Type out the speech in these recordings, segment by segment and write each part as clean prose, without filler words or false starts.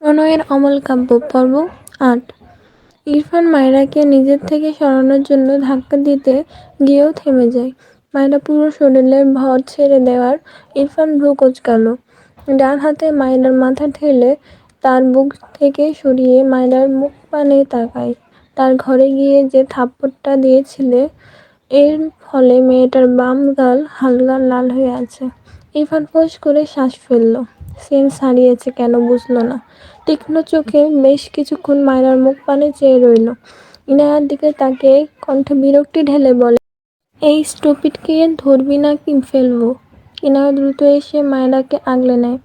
প্রণয়ের অমল কাব্য পর্ব ৮। ইরফান মায়রাকে নিজের থেকে সরানোর জন্য ধাক্কা দিতে গিয়েও থেমে যায়। মায়রা পুরো শরীরের ভর ছেড়ে দেওয়ার ইরফান ভ্রু কোঁচকাল। ডান হাতে মায়রার মাথা ঠেলে তার বুক থেকে সরিয়ে মায়রার মুখ পানে তাকায়। তার ঘরে গিয়ে যে থাপ্পড়টা দিয়েছিলে এর ফলে মেয়েটার বাম গাল হালকা লাল হয়ে আছে। ইরফান ফোঁস করে শ্বাস ফেলল। সেন্স হারিয়েছে কেন বুঝল না। তীক্ষ্ণ চোখে বেশ কিছুক্ষণ মায়রার মুখ পানে চেয়ে রইল। ইনায়ার দিকে তাকিয়ে কণ্ঠে বিরক্তি ঢেলে বলে, এই স্টুপিডকে ধরবি নাকি ফেলবো? ইনায়া দ্রুত এসে মায়রাকে আগলে নেয়।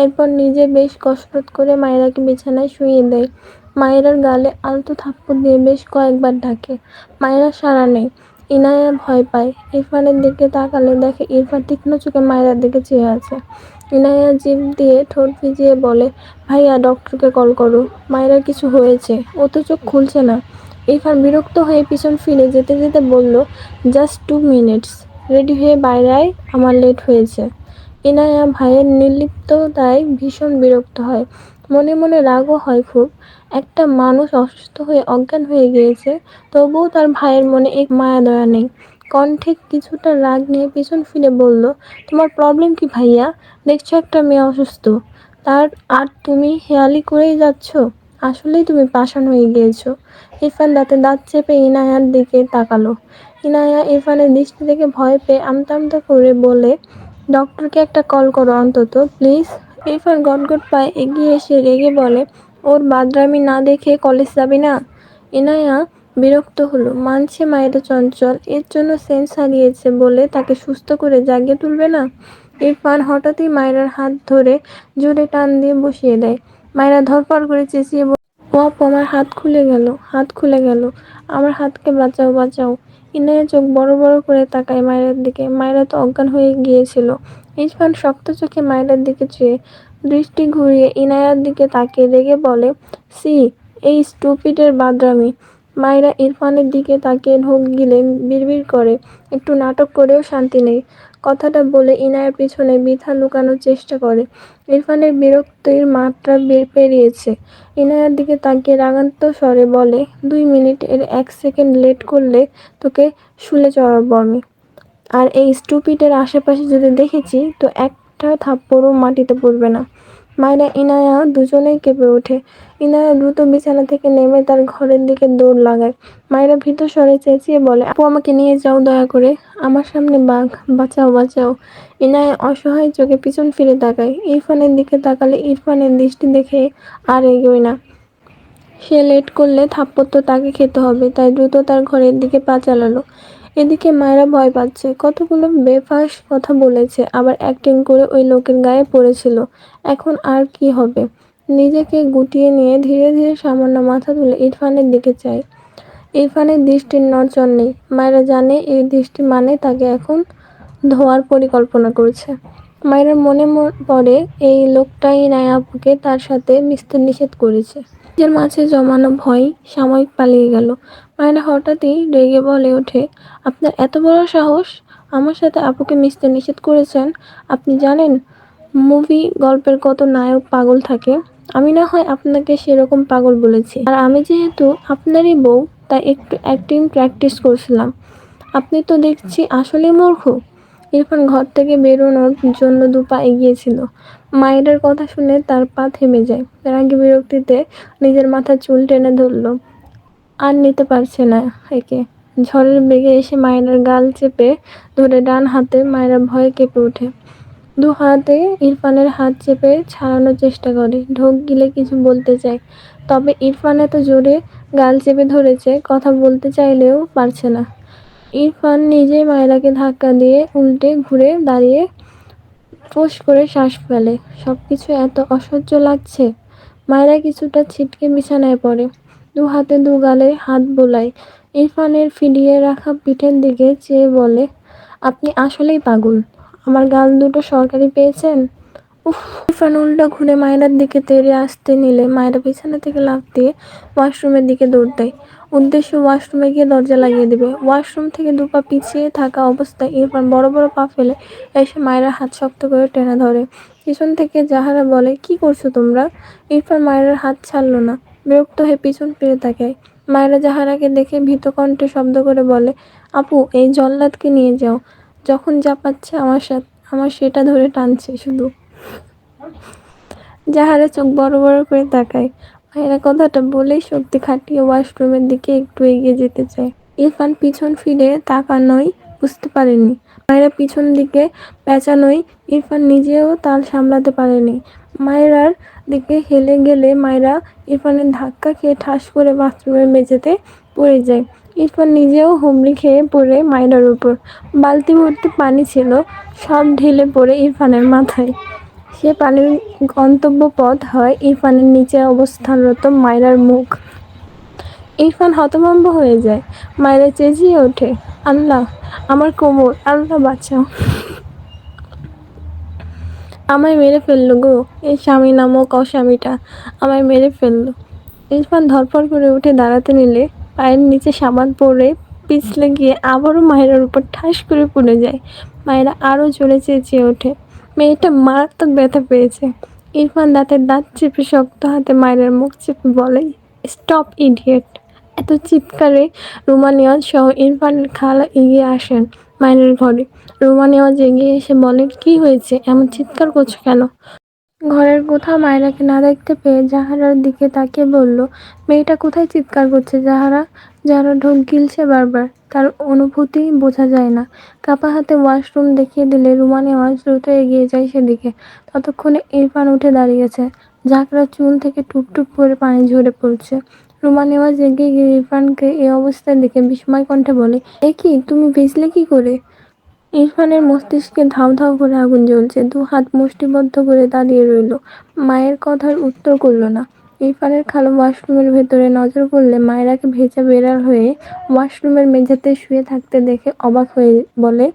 এরপর নিজে বেশ কসরত করে মায়রাকে বিছানায় শুইয়ে দেয়। মায়রার গালে আলতো থাপ্পড় দিয়ে বেশ কয়েকবার ডাকে। মায়রা সাড়া নেয়। ইনায়া ভয় পায়। ইরফানের দিকে তাকালে দেখে ইরফান তীক্ষ্ণ চোখে মায়রার দিকে চেয়ে আছে। ইনায়া জিভ দিয়ে ঠোঁট ভিজিয়ে বলে, ভাইয়া ডক্টরকে কল করো, মায়রার কিছু হয়েছে, ও তো চোখ খুলছে না। ইরফান বিরক্ত হয়ে পিছন ফিরে যেতে যেতে বলল, জাস্ট 2 মিনিটস, রেডি হয়ে বাইরে আয়, আমার লেট হয়েছে। ইনায়া ভাইয়ের নির্লিপ্ততায় ভীষণ বিরক্ত হয়। মনে মনে রাগও হয় খুব। একটা মানুষ অসুস্থ হয়ে অজ্ঞান হয়ে গিয়েছে, তবুও তার ভাইয়ের মনে এক মায়া দয়া নেই। কণ্ঠে কিছুটা রাগ নিয়ে পিছন ফিরে বলল, তোমার প্রবলেম কি ভাইয়া? দেখছো একটা মেয়ে অসুস্থ, আর তুমি হেয়ালি করেই যাচ্ছ। আসলেই তুমি পাষাণ হয়ে গিয়েছো। ইরফান দাঁতে দাঁত চেপে ইনায়ার দিকে তাকালো। ইনায়া ইরফানের দৃষ্টি থেকে ভয় পেয়ে আমতা আমতা করে বলে, ডক্টরকে একটা কল করো অন্তত, প্লিজ। ইরফান গটগট পায়ে এগিয়ে এসে রেগে বলে, ওর বাদরামি না দেখে কলেজ যাবি না? ইনায়া বিরক্ত হলো। মানছে মায়েরা চঞ্চল, এর জন্য সেন্স হারিয়েছে বলে তাকে সুস্থ করে জাগিয়ে তুলবে না? ইরফান হঠাৎই মায়রার হাত ধরে জোরে টান দিয়ে বসিয়ে দেয়। মায়রা ধরফর করে চেঁচিয়ে বলে, ও আপু, আমার হাত খুলে গেল, হাত খুলে গেল, আমার হাতকে বাঁচাও, বাঁচাও। ইনায়া চোখ বড় বড় করে তাকায় মায়রার দিকে। মায়রা তো অজ্ঞান হয়ে গিয়েছিল। ইরফান শক্ত চোখে মায়রার দিকে চেয়ে দৃষ্টি ঘুরিয়ে ইনায়ার দিকে তাকিয়ে রেগে বলে, সি, এই স্টুপিডের বাদরামি। মায়রা ইরফানের দিকে তাকিয়ে ঢোক গিলে বিড়বিড় করে, একটু নাটক করেও শান্তি নেই। কথাটা বলে ইনায়ার পিছনে বৃথা লুকানোর চেষ্টা করে। ইরফানের বিরক্তির মাত্রা পেরিয়েছে। ইনায়ার দিকে তাকিয়ে রাগান্বিত স্বরে বলে, 2 মিনিট এর 1 সেকেন্ড লেট করলে তোকে শুলে চড়াবো আমি। আর এই স্টুপিডের আশেপাশে যদি দেখেছি তো একটা থাপ্পড়ও মাটিতে পড়বে না। মায়রা ইনায়া দুজনেই কেঁপে ওঠে। ইনায়া দ্রুত বিছানা থেকে নেমে তার ঘরের দিকে দৌড় লাগায়। মায়রা ভীত স্বরে চেঁচিয়ে বলে, আপু আমাকে নিয়ে যাও দয়া করে, আমার সামনে বাঘ, বাঁচাও, বাঁচাও। ইনায়া অসহায় চোখে পিছন ফিরে তাকায়। ইরফানের দিকে তাকালে ইরফানের দৃষ্টি দেখে আর এগোয় না। সে লেট করলে থাপ্পড় তো তাকে খেতে হবে, তাই দ্রুত তার ঘরের দিকে পা চালালো। এদিকে মায়রা ভয় পাচ্ছে। কতগুলো বেফাঁস কথা বলেছে, আবার অ্যাক্টিং করে ওই লোকের গায়ে পড়েছিল। এখন আর কি হবে? নিজেকে গুটিয়ে নিয়ে ধীরে ধীরে সামান্য মাথা তুলে ইরফানের দিকে চায়। ইরফানের দৃষ্টির নড়চড় নেই। মায়রা জানে এই দৃষ্টি মানে তাকে এখন ধোয়ার পরিকল্পনা করছে। মায়রার মনে পড়ে এই লোকটাই ইনায়া আপুকে তার সাথে মিশতে নিষেধ করেছে। নিজের মাঝে জমানো ভয় সাময়িক পালিয়ে গেল। মায়রা হঠাৎই রেগে বলে ওঠে, আপনার এত বড় সাহস, আমার সাথে আপুকে মিশতে নিষেধ করেছেন? আপনি জানেন মুভি গল্পের কত নায়ক পাগল থাকে? আমি না হয় আপনাকে সেরকম পাগল বলেছি, আর আমি যেহেতু আপনারই বউ তাই একটু অ্যাক্টিং প্র্যাকটিস করছিলাম। আপনি তো দেখছি আসলেই মূর্খ। ইরফান ঘর থেকে বেরোনোর জন্য 2 পা এগিয়েছিল। মায়েরার কথা শুনে তার পা থেমে যায়। রাগী বিরক্তিতে নিজের মাথার চুল টেনে ধরল। আর নিতে পারছে না একে। ঝড়ের বেগে এসে মায়েরার গাল চেপে ধরে ডান হাতে মায়েরা ভয়ে কেঁপে ওঠে। 2 হাতে ইরফানের হাত চেপে ছাড়ানোর চেষ্টা করে। ঢোক গিলে কিছু বলতে চায়, তবে ইরফান এত জোরে গাল চেপে ধরেছে কথা বলতে চাইলেও পারছে না। ইরফান নিজেই মায়রাকে ধাক্কা দিয়ে উল্টে ঘুরে দাঁড়িয়ে ফোঁস করে শ্বাস ফেলে। সবকিছু এত অসহ্য লাগছে। মায়রা কিছুটা ছিটকে বিছানায় পড়ে। 2 হাতে 2 গালে হাত বোলায়। ইরফানের ফিরিয়ে রাখা পিঠের দিকে চেয়ে বলে, আপনি আসলেই পাগল। আমার গাল দুটো সরকারি পেয়েছেন? উফ। ইরফান উল্টো ঘুরে মায়রার দিকে তেড়ে আসতে নিলে মায়রা বিছানা থেকে লাফ দিয়ে ওয়াশরুমের দিকে দৌড় দেয়। উদ্দেশ্য ওয়াশরুমে গিয়ে দরজা লাগিয়ে দেবে। ওয়াশরুম থেকে 2 পা পিছিয়ে থাকা অবস্থায় ইরফান বড় বড় পা ফেলে এসে মায়রার হাত শক্ত করে টেনে ধরে। পিছন থেকে জাহারা বলে, কি করছো তোমরা? ইরফান মায়েরার হাত ছাড়লো না, বিরক্ত হয়ে পিছন ফিরে তাকায়। মায়েরা জাহারাকে দেখে ভীত কণ্ঠে শব্দ করে বলে, আপু এই জল্লাদকে নিয়ে যাও, যখন যা পাচ্ছে আমার সেটা ধরে টানছে শুধু। জাহারা চোখ বড় বড় করে তাকায়। মায়েরা কথাটা বলেই শক্তি খাটিয়ে ওয়াশরুমের দিকে একটু এগিয়ে যেতে চায়। ইরফান পিছন ফিরে তাকানোই বুঝতে পারেনি। মায়েরা পিছন দিকে পেঁচানোই ইরফান নিজেও তাল সামলাতে পারেনি। মায়েরার দিকে হেলে গেলে মায়েরা ইরফানের ধাক্কা খেয়ে ঠাস করে বাথরুমের মেঝেতে পড়ে যায়। ইরফান নিজেও হুমড়ি খেয়ে পড়ে মায়েরার উপর। বালতি ভর্তি পানি ছিল, সব ঢেলে পড়ে ইরফানের মাথায়। সে পানির গন্তব্যপথ হয় ইরফানের নিচে অবস্থানরত মায়রার মুখ। ইরফান হতভম্ব হয়ে যায়। মায়েরা চেঁচিয়ে ওঠে, আল্লাহ, আমার কোমর, আল্লাহ বাঁচাও, আমায় মেরে ফেললো গো, এই স্বামী নামক অস্বামীটা আমায় মেরে ফেললো। ইরফান ধরপড় করে উঠে দাঁড়াতে নিলে পায়ের নিচে সাবান পড়ে পিছলে গিয়ে আবারও মায়েরার উপর ঠাস করে পড়ে যায়। মায়েরা আরও জোরে চেঁচিয়ে ওঠে। মেয়েটা মারাত্মক ব্যথা পেয়েছে। ইরফান দাঁতের দাঁত চেপে শক্ত হাতে মায়েরার মুখ চেপে বলে, স্টপ ইডিয়েট। এত চিৎকারে রুমা নেওয়াজ সহ ইরফানের খালা এগিয়ে আসেন মায়ের ঘরে। রুমা নেওয়াজ এগিয়ে এসে বলেন, কি হয়েছে, এমন চিৎকার করছো কেন? ঘরের কোথাও মায়রাকে না দেখতে পেয়ে জাহারার দিকে তাকিয়ে বলল, মেয়েটা কোথায় চিৎকার করছে জাহারা? জাহারা ঢোক গিলছে বারবার, তার অনুভূতি বোঝা যায় না। কাপা হাতে ওয়াশরুম দেখিয়ে দিলে রুমা নেওয়াজ দ্রুত এগিয়ে যায় সেদিকে। ততক্ষণে ইরফান উঠে দাঁড়িয়েছে। ঝাঁকড়া চুল থেকে টুপটুপ করে পানি ঝরে পড়ছে। রুমা নেওয়াজ এগিয়ে গিয়ে ইরফানকে এই অবস্থায় দেখে বিস্ময় কণ্ঠে বলে, এ কি, তুমি ভিজলে কি করে? ইরফানের মস্তিষ্কে ধাউ ধাউ করে আগুন জ্বলছে। দু হাত মুষ্টিবদ্ধ করে দাঁড়িয়ে রইল। মায়ের কথার উত্তর করল না। ইরফানের খালা ওয়াশরুমের ভেতরে নজর পড়লে মায়েরাকে ভেজা বেড়াল হয়ে ওয়াশরুমের মেঝেতে শুয়ে থাকতে দেখে অবাক হয়ে বলে,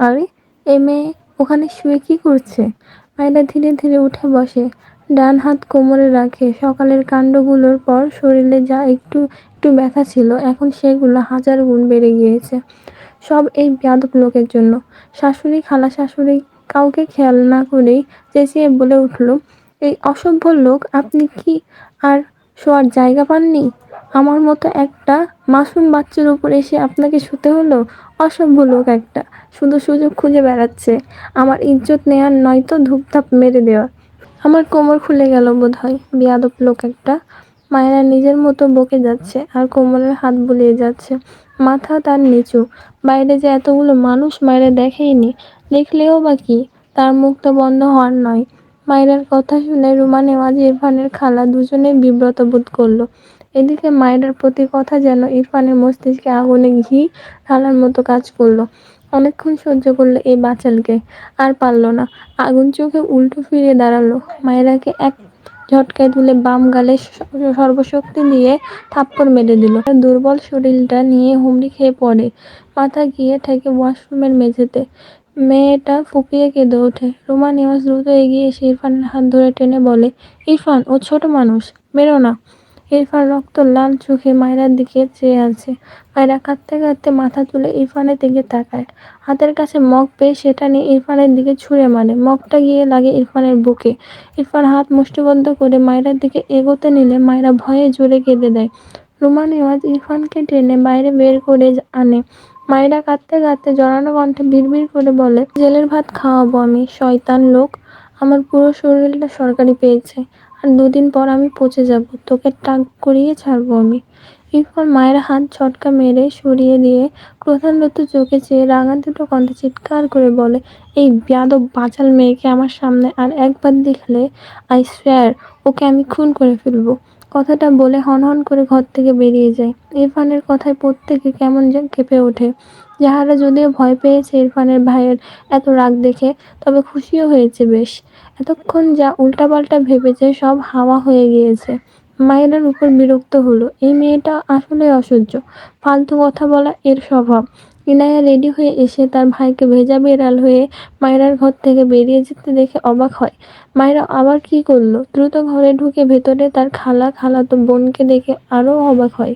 আরে এ মেয়ে ওখানে শুয়ে কি করছে? মায়েরা ধীরে ধীরে উঠে বসে, ডান হাত কোমরে রাখে। সকালের কাণ্ডগুলোর পর শরীরে যা একটু একটু ব্যথা ছিল, এখন সেগুলো 1000 গুণ বেড়ে গিয়েছে। সব এই বেয়াদব লোকের জন্য। শাশুড়ি, খালা শাশুড়ি কাউকে খেয়াল না করেই চেঁচিয়ে বলে উঠল, এই অসভ্য লোক, আপনি কি আর শোয়ার জায়গা পাননি? আমার মতো একটা মাসুম বাচ্চার উপর এসে আপনাকে শুতে হলো? অসভ্য লোক একটা, শুধু সুযোগ খুঁজে বেড়াচ্ছে আমার ইজ্জত নেয়ার, নয়তো ধূপধাপ মেরে দেওয়ার। আমার কোমর খুলে গেল বোধহয়, বেয়াদব লোক একটা। মায়েরা নিজের মতো বকে যাচ্ছে আর কোমরের হাত বুলিয়ে যাচ্ছে। মাথা তার নিচু। বাইরে যে এতগুলো মানুষ মায়েরা দেখেইনি, দেখলেও বা কি, তার মুখটা বন্ধ হওয়ার নয়। মায়েরার কথা শুনে রুমা নেওয়াজ, ইরফানের খালা দুজনেই বিব্রত বোধ করলো। এদিকে মায়েরার প্রতি কথা যেন ইরফানের মস্তিষ্কে আগুনে ঘি ঢালার মতো কাজ করলো। অনেকক্ষণ সহ্য করলো এই বাচালকে, আর পারল না। আগুন চোখে উল্টো ফিরে দাঁড়ালো। মায়েরাকে এক ঝটকায় তুলে বাম গালে সর্বশক্তি দিয়ে থাপ্পড় মেরে দিল। তার দুর্বল শরীরটা নিয়ে হুমড়ি খেয়ে পড়ে। মাথা গিয়ে ঠেকে ওয়াশরুমের মেঝেতে। মেয়েটা ফুঁপিয়ে কেঁদে ওঠে। রুমা নেওয়াজ দ্রুত এগিয়ে এসে ইরফানের হাত ধরে টেনে বলে, ইরফান, ও ছোট মানুষ, মেরো না। ইরফান রক্ত লাল চোখে মায়েরার দিকে চেয়ে আছে। মায়েরা কাঁদতে কাঁদতে মাথা তুলে ইরফানের দিকে তাকায়। হাতের কাছে মগ পেয়ে সেটা নিয়ে ইরফানের দিকে ছুঁড়ে মারে। মগটা গিয়ে লাগে ইরফানের বুকে। ইরফান হাত মুষ্টিবদ্ধ করে মায়েরার দিকে এগোতে নিলে মায়েরা ভয়ে জোরে কেঁদে দেয়। রুমা নেওয়াজ ইরফানকে টেনে বাইরে বের করে আনে। মায়েরা কাঁদতে কাঁদতে জড়ানো কণ্ঠে বিড়বিড় করে বলে, জেলের ভাত খাওয়াবো আমি, শয়তান লোক। আমার পুরো শরীরটা সরকারি পেয়েছে, আর 2 দিন পর আমি পচে যাব, তোকে টাক করিয়ে ছাড়বো আমি। ইরফান মায়ের হাত ঝটকা মেরে সরিয়ে দিয়ে ক্রোধান্বিত চোখে চেয়ে রাগান্বিত কণ্ঠে চিৎকার করে বলে, এই বেয়াদব বাচাল মেয়েকে আমার সামনে আর একবার দেখলে আই সোয়্যার ওকে আমি খুন করে ফেলবো। কথাটা বলে হনহন করে ঘর থেকে বেরিয়ে যায়। ইরফানের কথায় প্রত্যেকে কেমন যেন কেঁপে ওঠে। যাহারা যদিও ভয় পেয়েছে ইরফানের ভাইয়ের এত রাগ দেখে, তবে খুশিও হয়েছে বেশ। এতক্ষণ যা উল্টাপাল্টা ভেবেছে সব হাওয়া হয়ে গিয়েছে। মায়েরার উপর বিরক্ত হলো। এই মেয়েটা আসলে অসহ্য, ফালতু কথা বলা এর স্বভাব। ইনায়া রেডি হয়ে এসে তার ভাইকে ভেজা বেড়াল হয়ে মায়েরার ঘর থেকে বেরিয়ে যেতে দেখে অবাক হয়। মায়েরা আবার কি করলো? দ্রুত ঘরে ঢুকে ভেতরে তার খালাতো বোনকে দেখে আরও অবাক হয়।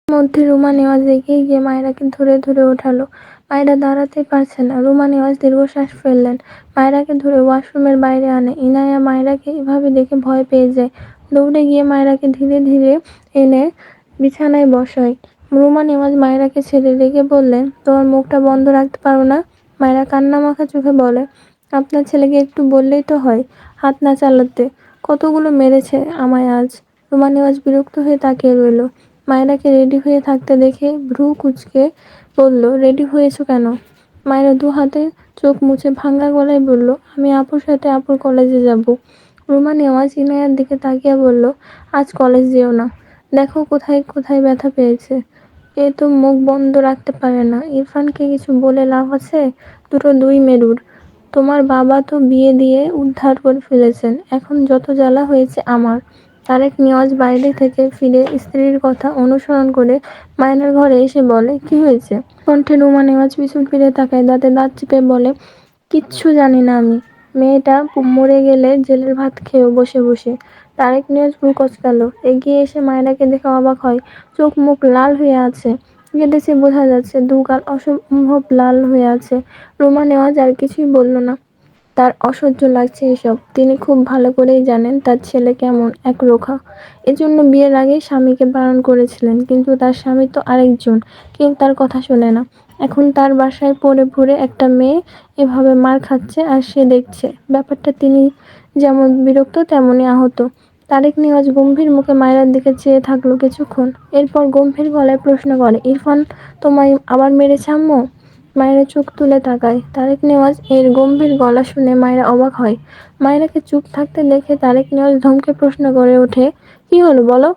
মধ্যে রুমা নেওয়াজ এগিয়ে গিয়ে মায়েরাকে ধরে ধরে ওঠালো। মায়েরা দাঁড়াতে পারছে না। রুমা নেওয়াজ দীর্ঘশ্বাস ফেললেন। মায়েরাকে ধরে ওয়াশরুমের বাইরে আনে। ইনায়া মায়েরাকে এভাবে দেখে ভয় পেয়ে যায়। দৌড়ে গিয়ে মায়েরাকে ধীরে ধীরে এনে বিছানায় বসায়। রুমা নেওয়াজ মায়েরাকে ছেড়ে রেগে বললেন, তোমার মুখটা বন্ধ রাখতে পারো না? মায়েরা কান্নামাখা চোখে বলে, আপনার ছেলেকে একটু বললেই তো হয় হাত না চালাতে। কতগুলো মেরেছে আমায় আজ। রুমা নেওয়াজ বিরক্ত হয়ে তাকিয়ে রইল। মায়েরাকে রেডি হয়ে থাকতে দেখে ভ্রু কুঁচকে বলল, রেডি হয়েছো কেন? মায়েরা দু হাতে চোখ মুছে ভাঙা গলায় বলল, আমি আপুর সাথে আপুর কলেজে যাব। রুমা নেওয়াজ ইনায়ার দিকে তাকিয়ে বলল, আজ কলেজ যেও না। দেখো কোথায় কোথায় ব্যথা পেয়েছে। এ তো মুখ বন্ধ রাখতে পারে না। ইরফানকে কিছু বলে লাভ আছে? দুটো দুই মেরুর। তোমার বাবা তো বিয়ে দিয়ে উদ্ধার করে ফেলেছেন। এখন যত জ্বালা হয়েছে আমার। তারেক নেওয়াজ বাইরে থেকে ফিরে স্ত্রীর কথা অনুসরণ করে মায়নার ঘরে এসে বলে, কি হয়েছে? কণ্ঠে রুমা নেওয়াজ পিছন ফিরে তাকায়, দাঁতে দাঁত চেপে বলে, কিচ্ছু জানি না আমি। মেয়েটা মরে গেলে জেলের ভাত খেয়েও বসে বসে। তারেক নেওয়াজ ভ্রু কচকালো। এগিয়ে এসে মায়নাকে দেখে অবাক হয়। চোখ মুখ লাল হয়ে আছে। কেঁদেছে বোঝা যাচ্ছে। দু গাল অসম্ভব লাল হয়ে আছে। রুমা নেওয়াজ আর কিছুই বলল না। তার অসহ্য লাগছে এসব। তিনি খুব ভালো করেই জানেন তার ছেলে কেমন একরোখা। এজন্য বিয়ের আগেই স্বামীকে বারণ করেছিলেন, কিন্তু তার স্বামী তো আরেকজন। কেউ তার কথা শোনে না। এখন তার বাসায় পড়ে পড়ে একটা মেয়ে এভাবে মার খাচ্ছে আর সে দেখছে। ব্যাপারটা তিনি যেমন বিরক্ত তেমনি আহত। তারেক নেওয়াজ গম্ভীর মুখে মায়েরার দিকে চেয়ে থাকলো কিছুক্ষণ। এরপর গম্ভীর গলায় প্রশ্ন করে, ইরফান তোমায় আবার মেরেছে আম্মু? মায়েরা চোখ তুলে তাকায়। তারেক নেওয়াজ এর গম্ভীর গলা শুনে মায়েরা অবাক হয়। মায়েরাকে চুপ থাকতে দেখে তারেক নেওয়াজ ধমকে প্রশ্ন করে ওঠে, কি হলো বলো?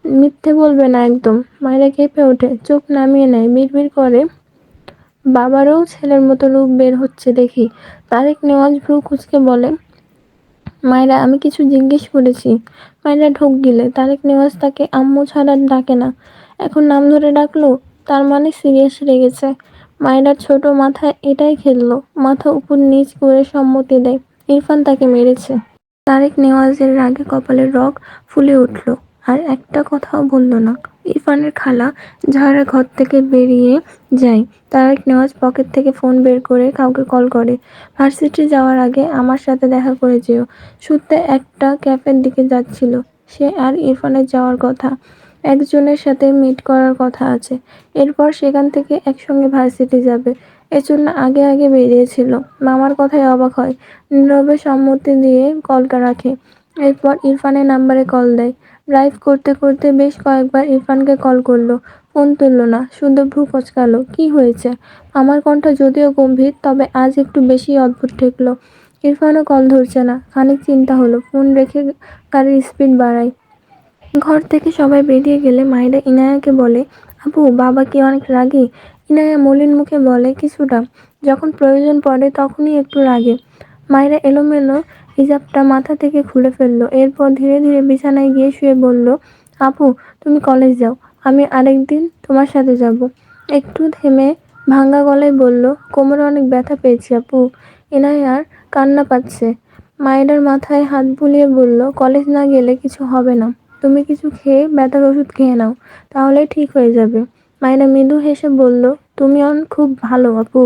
মিথ্যে বলবে না একদম। মায়েরা কেঁপে ওঠে, চোখ নামিয়ে নেয়, বিড়বিড় করে, বাবারও ছেলের মতো রূপ বের হচ্ছে দেখি। তারেক নেওয়াজ ভ্রু কুঁচকে বলে, মায়েরা আমি কিছু জিজ্ঞেস করেছি। মায়েরা ঢোক গিলে। তারেক নেওয়াজ তাকে আম্মু ছাড়া ডাকে না। এখন নাম ধরে ডাকলো, তার মানে সিরিয়াস রেগেছে। মায়েরার ছোট মাথায় এটাই খেললো। মাথা উপর নিচ করে সম্মতি দেয়। ইরফান তাকে মেরেছে। তারেক নেওয়াজের রাগে কপালের রগ ফুলে উঠল। আর একটা কথাও বলল না। ইরফানের খালা ঝাড়া ঘর থেকে বেরিয়ে যায়। তারেক নেওয়াজ পকেট থেকে ফোন বের করে কাউকে কল করে, ভার্সিটি যাওয়ার আগে আমার সাথে দেখা করে যেও। সূত্রে একটা ক্যাফের দিকে যাচ্ছিল সে, আর ইরফানের যাওয়ার কথা। একজনের সাথে মিট করার কথা আছে। এরপর সেখান থেকে একসঙ্গে ভার্সিটি যাবে। এজন্য আগে আগে বেরিয়েছিল। মামার কথায় অবাক হয়। নীরবে সম্মতি দিয়ে কলটা রাখে। এরপর ইরফানের নাম্বারে কল দেয়। ড্রাইভ করতে করতে বেশ কয়েকবার ইরফানকে কল করলো। ফোন তুলল না, শুধু ভ্রু কচকালো। কি হয়েছে? আমার কণ্ঠ যদিও গম্ভীর, তবে আজ একটু বেশি অদ্ভুত ঠেকলো। ইরফানও কল ধরছে না। খানিক চিন্তা হলো। ফোন রেখে গাড়ির স্পিড বাড়ায়। ঘর থেকে সবাই বেরিয়ে গেলে মায়েরা ইনায়াকে বলে, আপু বাবা কি অনেক রাগী? ইনায়া মলিন মুখে বলে, কিছুটা। যখন প্রয়োজন পড়ে তখনই একটু রাগে। মায়েরা এলোমেলো হিজাবটা মাথা থেকে খুলে ফেললো। এরপর ধীরে ধীরে বিছানায় গিয়ে শুয়ে বলল, আপু তুমি কলেজ যাও, আমি আরেকদিন তোমার সাথে যাব। একটু থেমে ভাঙা গলায় বলল, কোমরে অনেক ব্যথা পেয়েছি আপু। ইনায়ার কান্না পাচ্ছে। মায়েরার মাথায় হাত বুলিয়ে বলল, কলেজ না গেলে কিছু হবে না। তুমি কিছু খেয়ে ব্যথার ওষুধ খেয়ে নাও, তাহলে ঠিক হয়ে যাবে। মায়েরা মৃদু হেসে বলল, তুমি খুব ভালো আপু।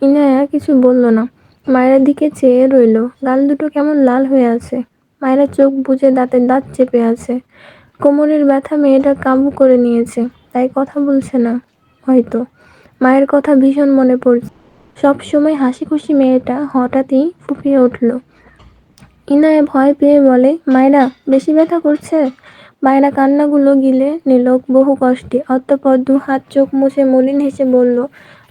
ইনায়া কিছু বলল না। মায়ের দিকে চেয়ে রইল। গাল দুটো কেমন লাল হয়ে আছে। মায়েরা চোখ বুজে দাঁতে দাঁত চেপে আছে। কোমরের ব্যথা মেয়েটা কাবু করে নিয়েছে, তাই কথা বলছে না হয়তো। মায়ের কথা ভীষণ মনে পড়ছে। সব সময় হাসি খুশি মেয়েটা হঠাৎই ফুঁপিয়ে উঠল। ইনায়া ভয় পেয়ে বলে, মায়েরা বেশি ব্যথা করছে? মায়েরা কান্নাগুলো গিলে নিল বহু কষ্টে। অতঃপর দু হাত চোখ মুছে মলিন হেসে বলল,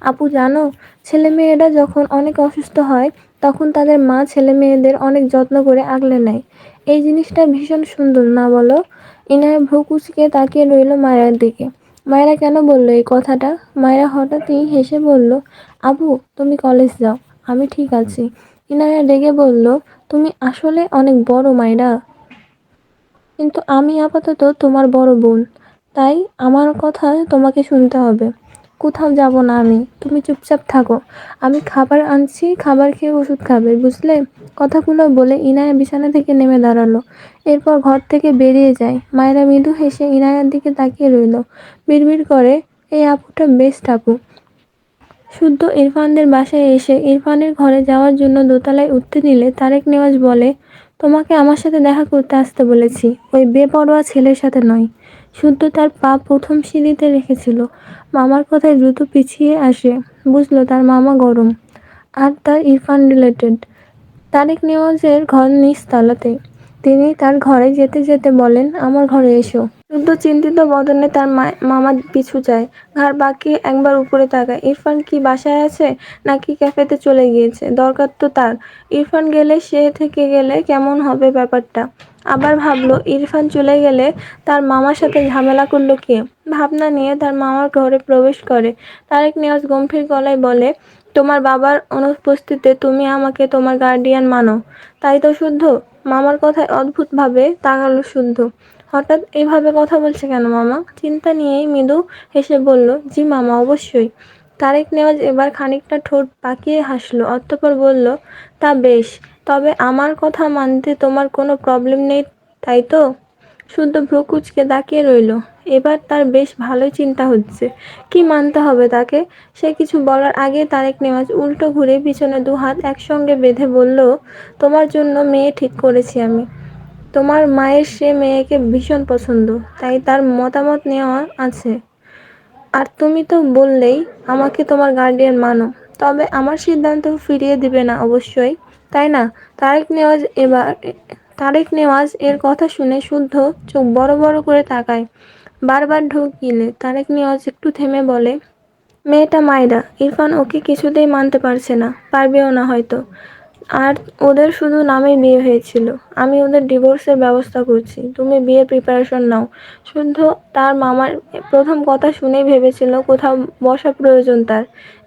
আপু জানো, ছেলে মেয়েরা যখন অনেক অসুস্থ হয় তখন তাদের মা ছেলে মেয়েদের অনেক যত্ন করে আগলে নেয়। এই জিনিসটা ভীষণ সুন্দর না বলো? ইনায়া ভ্রু কুঁচকে তাকিয়ে রইল মায়ের দিকে। মায়েরা কেন বলল এই কথাটা? মায়েরা হঠাৎই হেসে বলল, আপু তুমি কলেজ যাও, আমি ঠিক আছি। ইনায়া রেগে বলল, তুমি আসলে অনেক বড় মায়েরা, কিন্তু আমি আপাতত তোমার বড় বোন, তাই আমার কথা তোমাকে শুনতে হবে। কোথাও যাব না আমি, তুমি চুপচাপ থাকো। আমি খাবার আনছি, খাবার খেয়ে ওষুধ খাবে, বুঝলে? কথাগুলো বলে ইনায়া বিছানা থেকে নেমে দাঁড়ালো। এরপর ঘর থেকে বেরিয়ে যায়। মায়েরা মৃদু হেসে ইনায়ার দিকে তাকিয়ে রইল। বিড়বিড় করে, এই আপুটা বেস্ট আপু। শুদ্ধ ইরফানদের বাসায় এসে ইরফানের ঘরে যাওয়ার জন্য দোতলায় উঠতে নিলে তারেক নেওয়াজ বলে, তোমাকে আমার সাথে দেখা করতে আসতে বলেছি, ওই বেপরোয়া ছেলের সাথে নয়। শুদ্ধ তার পা প্রথম সিঁড়িতে রেখেছিল। মামার কথায় দ্রুত পিছিয়ে আসে। বুঝলো তার মামা গরম, আর তার ইরফান রিলেটেড। তারেক নেওয়াজের ঘর নিচতলাতে। তিনি তার ঘরে যেতে যেতে বলেন, আমার ঘরে এসো। শুদ্ধ চিন্তিত বদনে তার মামার পিছু চায়, ঘাড় বাঁকিয়ে একবার উপরে তাকায়। ইরফান কি বাসায় আছে, নাকি ক্যাফেতে চলে গিয়েছে? দরকার তো তার। ইরফান গেলে, সে থেকে গেলে কেমন হবে ব্যাপারটা? আবার ভাবলো, ইরফান চলে গেলে তার মামার সাথে ঝামেলা করলো কে? ভাবনা নিয়ে তার মামার ঘরে প্রবেশ করে। তারেক নেওয়াজ গম্ভীর গলায় বলে, তোমার বাবার অনুপস্থিতিতে তুমি আমাকে তোমার গার্ডিয়ান মানো, তাই তো শুদ্ধ? মামার কথায় অদ্ভুতভাবে তাকালো শুদ্ধ। হঠাৎ এভাবে কথা বলছে কেন মামা? চিন্তা নিয়েই মৃদু হেসে বলল, জি মামা, অবশ্যই। তারেক নেওয়াজ এবার খানিকটা ঠোঁট পাকিয়ে হাসলো, অতঃপর বলল, তা বেশ, তবে আমার কথা মানতে তোমার কোনো প্রবলেম নেই, তাই তো? শুদ্ধ ভ্রু কুঁচকে তাকিয়ে রইল। এবার তার বেশ ভালোই চিন্তা হচ্ছে, কি মানতে হবে তাকে। সে কিছু বলার আগে তারেক নেওয়াজ উল্টো ঘুরে পিছনে দুহাত একসঙ্গে বেঁধে বলল, তোমার জন্য মেয়ে ঠিক করেছি আমি। তোমার মায়ের সে মেয়েকে ভীষণ পছন্দ, তাই তার মতামত নেওয়া আছে। আর তুমি তো বললেই আমাকে তোমার গার্ডিয়ান মানো, তবে আমার সিদ্ধান্ত ফিরিয়ে দিবে না অবশ্যই, তাই না? তারেক নেওয়াজ এর কথা শুনে শুদ্ধ চোখ বড় বড় করে তাকায়। বারবার ঢোক গিলে তারেক নেওয়াজ একটু থেমে বলে, মেয়েটা মায়রা, ইরফান ওকে কিছুতেই মানতে পারছে না, পারবেও না হয়তো। আর ওদের শুধু নামেই বিয়ে হয়েছিল। আমি ওদের ডিভোর্সের ব্যবস্থা করছি, তুমি বিয়ের প্রিপারেশন নাও। শুদ্ধ তার মামার প্রথম কথা শুনেই ভেবেছিল কোথাও বসা প্রয়োজন তার।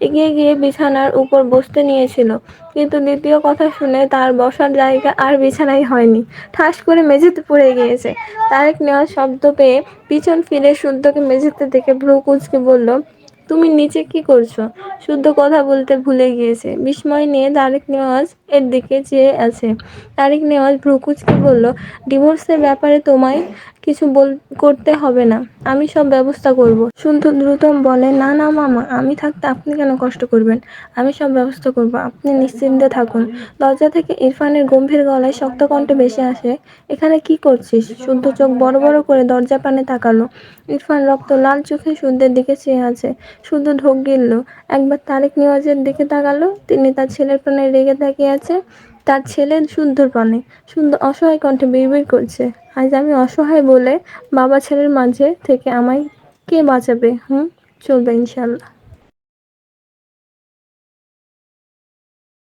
এগিয়ে গিয়ে বিছানার উপর বসতে নিয়েছিল, কিন্তু দ্বিতীয় কথা শুনে তার বসার জায়গা আর বিছানাই হয়নি, ঠাস করে মেঝেতে পড়ে গিয়েছে। তারেক নেওয়ার শব্দ পেয়ে পিছন ফিরে শুদ্ধকে মেঝেতে দেখে ভ্রু কুঁচকে বলল, তুমি নিচে কি করছো? শুদ্ধ কথা বলতে ভুলে গিয়েছে। বিস্ময় নিয়ে তারেক নেওয়াজ এর দিকে চেয়ে আছে। তারেক নেওয়াজ ভ্রু কুঁচকে বলল, ডিভোর্সের ব্যাপারে তোমায় কিছু করতে হবে না, আমি সব ব্যবস্থা করব। শুদ্ধ দ্রুত বলে, না না মামা, আমি থাকতে আপনি কেন কষ্ট করবেন? আমি সব ব্যবস্থা করব, আপনি নিশ্চিন্তে থাকুন। দরজা থেকে ইরফানের গম্ভীর গলায় শক্ত কণ্ঠে ভেসে আসে, এখানে কি করছিস? শুদ্ধ চোখ বড় বড় করে দরজা পানে তাকালো। ইরফান রক্ত লাল চোখে শুদ্ধের দিকে চেয়ে আছে। শুদ্ধ ঢোক গিলল। একবার তারেক নেওয়াজের দিকে তাকালো, তিনি তার ছেলের প্রাণে রেগে তাকিয়ে আছে। তার ছেলে শুদ্ধর প্রাণে। শুদ্ধ অসহায় কণ্ঠে বিড়বিড় করছে, আজ আমি অসহায় বলে বাবা ছেলের মাঝে থেকে আমায় কে বাঁচাবে? চলবে ইনশাল্লাহ।